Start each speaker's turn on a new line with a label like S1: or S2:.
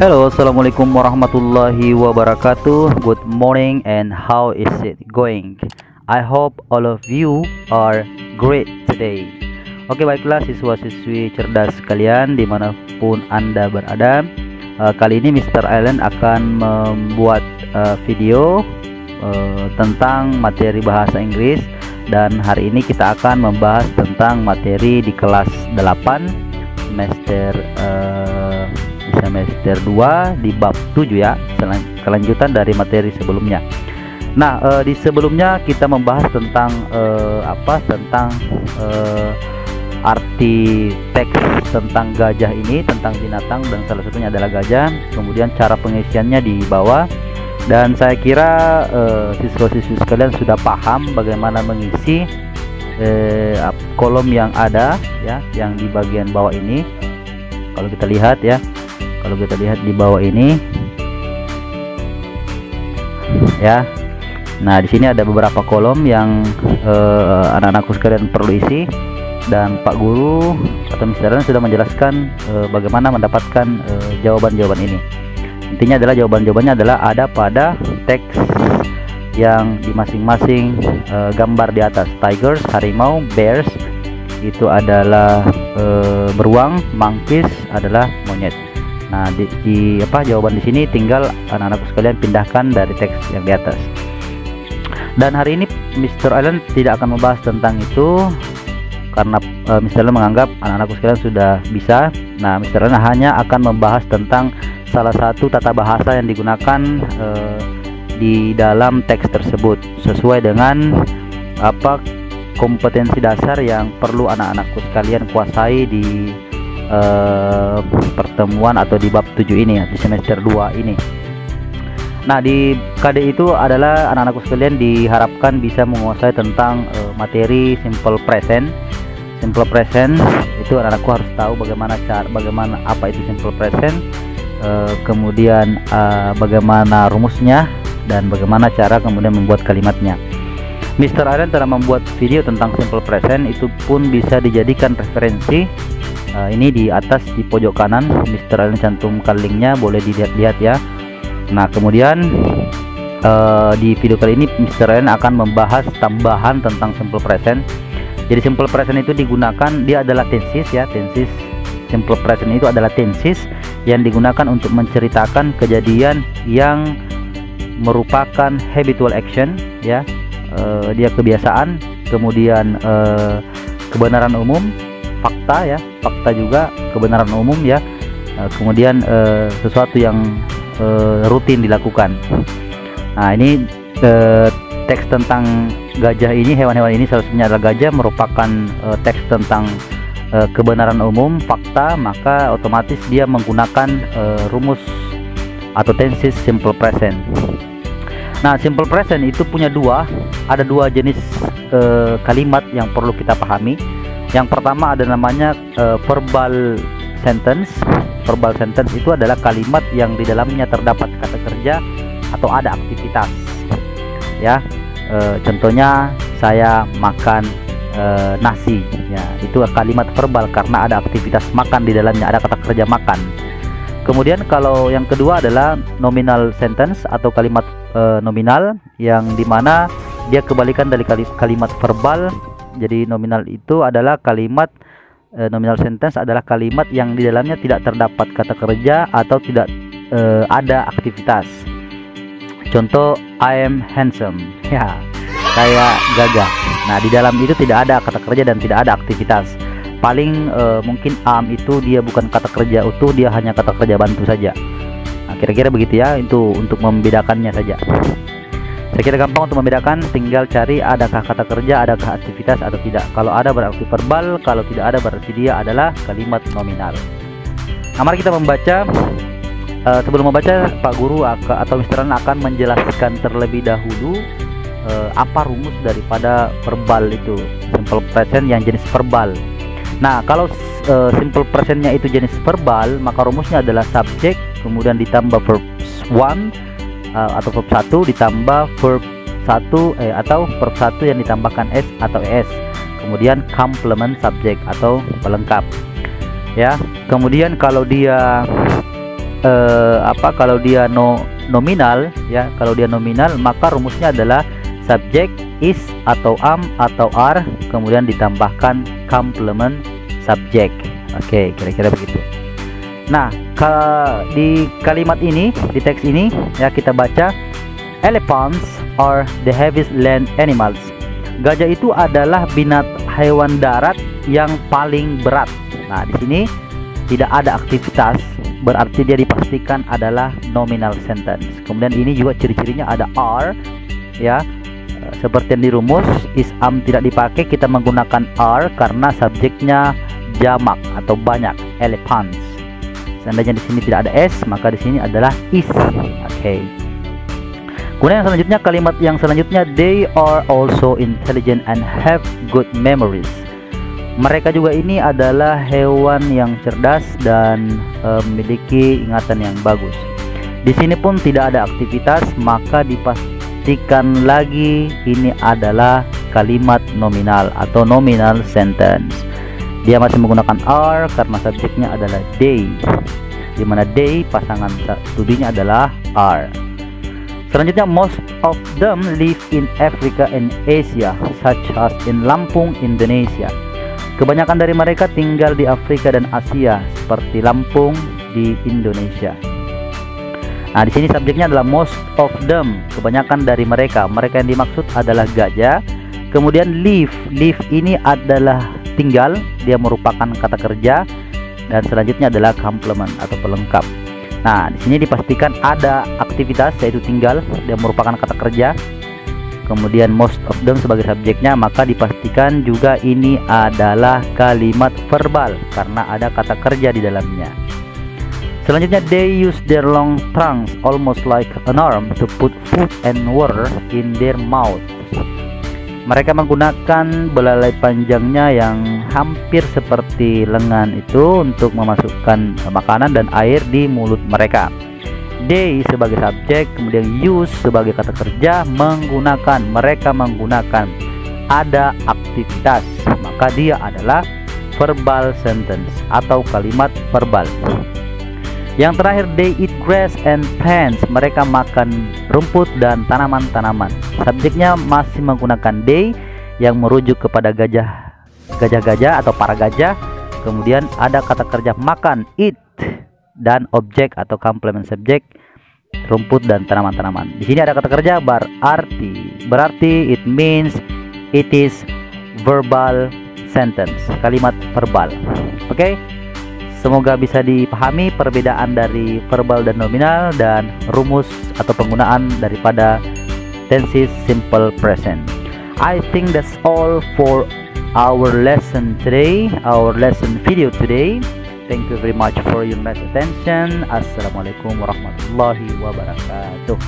S1: Hello, assalamualaikum warahmatullahi wabarakatuh. Good morning, and how is it going? I hope all of you are great today. Oke, baiklah siswa-siswi cerdas sekalian dimanapun Anda berada. Kali ini Mr. Allen akan membuat video tentang materi bahasa Inggris. Dan hari ini kita akan membahas tentang materi di kelas 8 semester 2 di bab 7 ya, kelanjutan dari materi sebelumnya. Nah, di sebelumnya kita membahas tentang arti teks tentang gajah ini, tentang binatang dan salah satunya adalah gajah. Kemudian cara pengisiannya di bawah. Dan saya kira siswa-siswi sekalian sudah paham bagaimana mengisi kolom yang ada ya, yang di bagian bawah ini. Kalau kita lihat ya, di bawah ini ya. Nah, di sini ada beberapa kolom yang anak-anakku sekalian perlu isi, dan Pak Guru atau Mr. Allen sudah menjelaskan bagaimana mendapatkan jawaban-jawaban ini. Intinya adalah jawaban-jawabannya adalah ada pada teks yang di masing-masing gambar di atas. Tigers, harimau; bears itu adalah beruang; monkeys adalah monyet. Nah, jawaban di sini tinggal anak-anakku sekalian pindahkan dari teks yang di atas. Dan hari ini Mr. Allen tidak akan membahas tentang itu karena Mr. Allen menganggap anak-anakku sekalian sudah bisa. Nah, Mr. Allen hanya akan membahas tentang salah satu tata bahasa yang digunakan di dalam teks tersebut sesuai dengan kompetensi dasar yang perlu anak-anakku sekalian kuasai di pertemuan atau di bab 7 ini ya, di semester 2 ini. Nah, di KD itu adalah anak-anakku sekalian diharapkan bisa menguasai tentang materi simple present. Simple present itu anak-anakku harus tahu bagaimana apa itu simple present, kemudian bagaimana rumusnya, dan bagaimana cara kemudian membuat kalimatnya. Mr. Allen telah membuat video tentang simple present, itu pun bisa dijadikan referensi. Ini di atas di pojok kanan Mr. Allen cantumkan linknya, boleh dilihat-lihat ya. Nah, kemudian di video kali ini Mr. Allen akan membahas tambahan tentang simple present. Jadi simple present itu digunakan, dia adalah tenses ya, tenses. Simple present itu adalah tenses yang digunakan untuk menceritakan kejadian yang merupakan habitual action ya. Dia kebiasaan, kemudian kebenaran umum, fakta ya, fakta juga kebenaran umum ya, kemudian sesuatu yang rutin dilakukan. Nah, ini teks tentang gajah ini, hewan-hewan ini salah satunya adalah gajah, merupakan teks tentang kebenaran umum, fakta, maka otomatis dia menggunakan rumus atau tenses simple present. Nah, simple present itu punya ada dua jenis kalimat yang perlu kita pahami. Yang pertama ada namanya verbal sentence. Verbal sentence itu adalah kalimat yang di dalamnya terdapat kata kerja atau ada aktivitas ya. Contohnya saya makan nasi ya, itu kalimat verbal karena ada aktivitas makan di dalamnya, ada kata kerja makan. Kemudian kalau yang kedua adalah nominal sentence atau kalimat nominal, yang dimana dia kebalikan dari kalimat verbal. Jadi nominal itu adalah kalimat nominal sentence adalah kalimat yang di dalamnya tidak terdapat kata kerja atau tidak ada aktivitas. Contoh, I am handsome ya, saya gagah. Nah, di dalam itu tidak ada kata kerja dan tidak ada aktivitas. Paling mungkin am itu dia bukan kata kerja utuh, dia hanya kata kerja bantu saja. Nah, kira-kira begitu ya, itu untuk membedakannya saja. Saya kira gampang untuk membedakan, tinggal cari adakah kata kerja, adakah aktivitas atau tidak. Kalau ada berarti verbal, kalau tidak ada berarti dia adalah kalimat nominal. Nah, mari kita membaca. Sebelum membaca, Pak Guru atau Mr. Allen akan menjelaskan terlebih dahulu apa rumus daripada verbal itu, simple present yang jenis verbal. Nah, kalau simple presentnya itu jenis verbal, maka rumusnya adalah subject, kemudian ditambah verb 1 atau verb 1 ditambah verb 1 atau verb 1 yang ditambahkan s atau es, kemudian complement subject atau pelengkap ya. Kemudian kalau dia kalau dia nominal ya, kalau dia nominal maka rumusnya adalah subject is atau am atau are kemudian ditambahkan complement subject. Oke, kira-kira begitu. Nah, di kalimat ini, di teks ini ya, kita baca elephants are the heaviest land animals. Gajah itu adalah hewan darat yang paling berat. Nah, di sini tidak ada aktivitas, berarti dia dipastikan adalah nominal sentence. Kemudian ini juga ciri-cirinya ada are ya. Seperti yang di rumus is am tidak dipakai, kita menggunakan are karena subjeknya jamak atau banyak, elephants. Seandainya di sini tidak ada s, maka di sini adalah is. Oke. Kemudian yang selanjutnya, kalimat yang selanjutnya, they are also intelligent and have good memories. Mereka juga ini adalah hewan yang cerdas dan memiliki ingatan yang bagus. Di sini pun tidak ada aktivitas, maka dipastikan lagi ini adalah kalimat nominal atau nominal sentence. Dia masih menggunakan are karena subjeknya adalah they, di mana they pasangan studinya adalah are. Selanjutnya, most of them live in Africa and Asia, such as in Lampung, Indonesia. Kebanyakan dari mereka tinggal di Afrika dan Asia, seperti Lampung di Indonesia. Nah, di sini subjeknya adalah most of them, kebanyakan dari mereka. Mereka yang dimaksud adalah gajah. Kemudian live ini adalah tinggal, dia merupakan kata kerja, dan selanjutnya adalah complement atau pelengkap. Nah, di sini dipastikan ada aktivitas yaitu tinggal, dia merupakan kata kerja. Kemudian most of them sebagai subjeknya, maka dipastikan juga ini adalah kalimat verbal karena ada kata kerja di dalamnya. Selanjutnya, they use their long trunks almost like an arm to put food and water in their mouth. Mereka menggunakan belalai panjangnya yang hampir seperti lengan itu untuk memasukkan makanan dan air di mulut mereka. They sebagai subjek, kemudian use sebagai kata kerja, mereka menggunakan, ada aktivitas, maka dia adalah verbal sentence atau kalimat verbal. Yang terakhir, they eat grass and plants. Mereka makan rumput dan tanaman-tanaman. Subjeknya masih menggunakan they yang merujuk kepada gajah-gajah atau para gajah. Kemudian ada kata kerja makan, eat, dan objek atau complement subject, rumput dan tanaman-tanaman. Di sini ada kata kerja berarti it means it is verbal sentence, kalimat verbal. Oke. Semoga bisa dipahami perbedaan dari verbal dan nominal dan rumus atau penggunaan daripada tenses simple present. I think that's all for our lesson today, our lesson video today. Thank you very much for your nice attention. Assalamualaikum warahmatullahi wabarakatuh.